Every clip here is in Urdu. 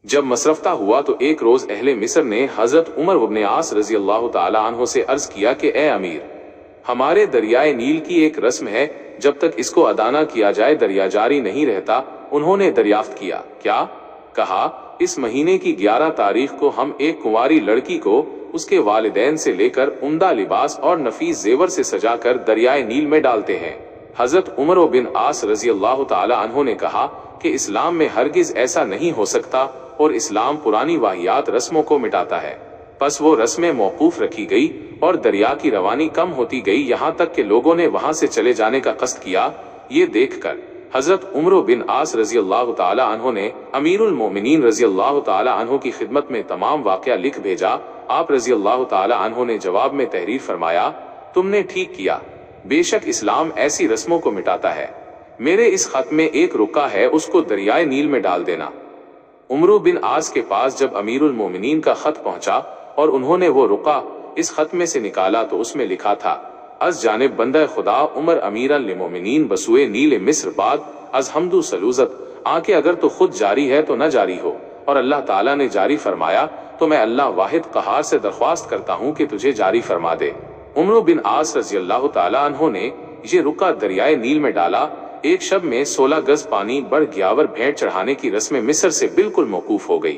جب مسرفتہ ہوا تو ایک روز اہل مصر نے حضرت عمر بن عاص رضی اللہ تعالی عنہ سے عرض کیا کہ اے امیر، ہمارے دریائے نیل کی ایک رسم ہے، جب تک اس کو ادا نہ کیا جائے دریا جاری نہیں رہتا۔ انہوں نے دریافت کیا، کیا؟ کہا، اس مہینے کی 11 تاریخ کو ہم ایک کنواری لڑکی کو اس کے والدین سے لے کر عمدہ لباس اور نفیس زیور سے سجا کر دریائے نیل میں ڈالتے ہیں۔ حضرت عمر بن عاص رضی اللہ تعالی عنہ نے کہا کہ اسلام میں ہرگز ایسا نہیں ہو سکتا، اور اسلام پرانی واہیات رسموں کو مٹاتا ہے۔ پس وہ رسمیں موقوف رکھی گئی اور دریا کی روانی کم ہوتی گئی، یہاں تک کہ لوگوں نے وہاں سے چلے جانے کا قصد کیا۔ یہ دیکھ کر حضرت عمر بن عاص رضی اللہ تعالی عنہ نے امیر المومنین رضی اللہ تعالی عنہ کی خدمت میں تمام واقعہ لکھ بھیجا۔ آپ رضی اللہ تعالی عنہ نے جواب میں تحریر فرمایا، تم نے ٹھیک کیا، بے شک اسلام ایسی رسموں کو مٹاتا ہے۔ میرے اس خط میں ایک رکا ہے، اس کو دریائے نیل میں ڈال دینا۔ عمر بن عاص کے پاس جب امیر المومنین کا خط پہنچا اور انہوں نے وہ رکا اس خط میں سے نکالا تو اس میں لکھا تھا، از جانب بندہ خدا عمر امیر المومنین بسوئے نیل مصر بعد از حمد و سلوزت، آنکہ اگر تو خود جاری ہے تو نہ جاری ہو، اور اللہ تعالیٰ نے جاری فرمایا تو میں اللہ واحد قہار سے درخواست کرتا ہوں کہ تجھے جاری فرما دے۔ عمر بن عاص رضی اللہ تعالیٰ عنہ نے یہ رکا دریائے نیل میں ڈالا۔ ایک شب میں 16 گز پانی بڑھ گیا اور بھیڑ چڑھانے کی رسم مصر سے بالکل موقوف ہو گئی۔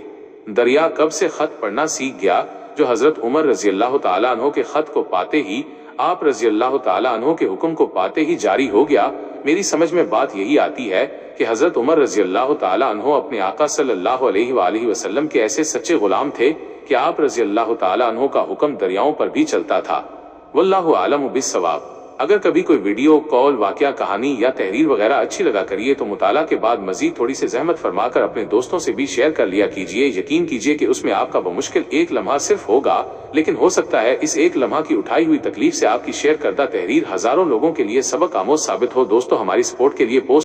دریا کب سے خط پڑھنا سیکھ گیا، جو حضرت عمر رضی اللہ تعالیٰ عنہ کے خط کو پاتے ہی، آپ رضی اللہ تعالیٰ عنہ کے حکم کو پاتے ہی جاری ہو گیا۔ میری سمجھ میں بات یہی آتی ہے کہ حضرت عمر رضی اللہ تعالیٰ عنہ اپنے آقا صلی اللہ علیہ وآلہ وسلم کے ایسے سچے غلام تھے کہ آپ رضی اللہ تعالیٰ عنہ کا حکم دریاؤں پر بھی چلتا تھا۔ واللہ عالم بالصواب۔ اگر کبھی کوئی ویڈیو، کال، واقعہ، کہانی یا تحریر وغیرہ اچھی لگا کریے تو مطالعہ کے بعد مزید تھوڑی سی زحمت فرما کر اپنے دوستوں سے بھی شیئر کر لیا کیجیے۔ یقین کیجیے کہ اس میں آپ کا بمشکل ایک لمحہ صرف ہوگا، لیکن ہو سکتا ہے اس ایک لمحہ کی اٹھائی ہوئی تکلیف سے آپ کی شیئر کردہ تحریر ہزاروں لوگوں کے لیے سبق آموز ثابت ہو۔ دوستو، ہماری سپورٹ کے لیے پوسٹ